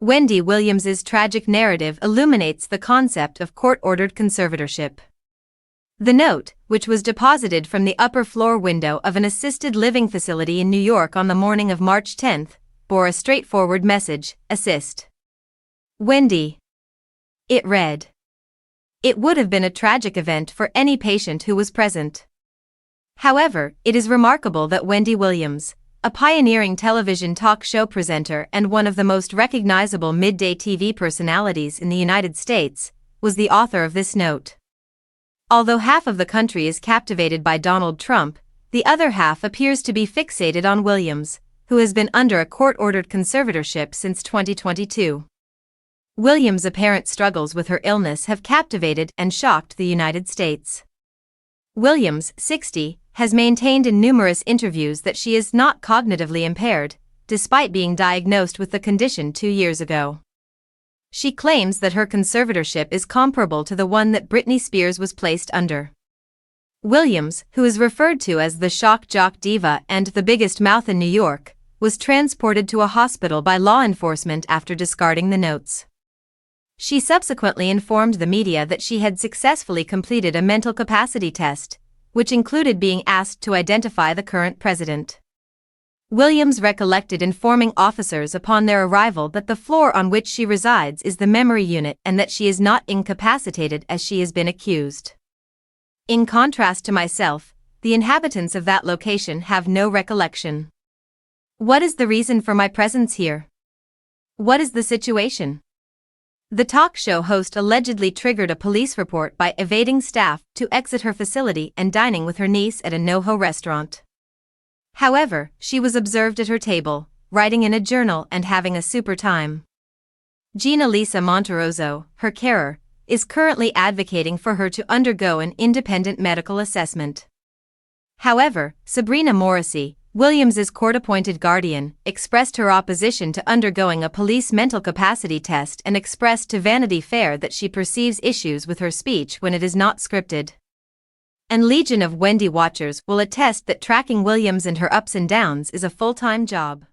Wendy Williams's tragic narrative illuminates the concept of court-ordered conservatorship. The note, which was deposited from the upper floor window of an assisted living facility in New York on the morning of March 10, bore a straightforward message: assist Wendy. It read. It would have been a tragic event for any patient who was present. However, it is remarkable that Wendy Williams, a pioneering television talk show presenter and one of the most recognizable midday TV personalities in the United States, was the author of this note. Although half of the country is captivated by Donald Trump, the other half appears to be fixated on Williams, who has been under a court-ordered conservatorship since 2022. Williams' apparent struggles with her illness have captivated and shocked the United States. Williams, 60, has maintained in numerous interviews that she is not cognitively impaired, despite being diagnosed with the condition 2 years ago. She claims that her conservatorship is comparable to the one that Britney Spears was placed under. Williams, who is referred to as the shock jock diva and the biggest mouth in New York, was transported to a hospital by law enforcement after discarding the notes. She subsequently informed the media that she had successfully completed a mental capacity test, which included being asked to identify the current president. Williams recollected informing officers upon their arrival that the floor on which she resides is the memory unit and that she is not incapacitated as she has been accused. In contrast to myself, the inhabitants of that location have no recollection. What is the reason for my presence here? What is the situation? The talk show host allegedly triggered a police report by evading staff to exit her facility and dining with her niece at a NoHo restaurant. However, she was observed at her table, writing in a journal and having a super time. Gina Lisa Monterozzo, her carer, is currently advocating for her to undergo an independent medical assessment. However, Sabrina Morrissey, Williams's court-appointed guardian, expressed her opposition to undergoing a police mental capacity test and expressed to Vanity Fair that she perceives issues with her speech when it is not scripted. And legion of Wendy watchers will attest that tracking Williams and her ups and downs is a full-time job.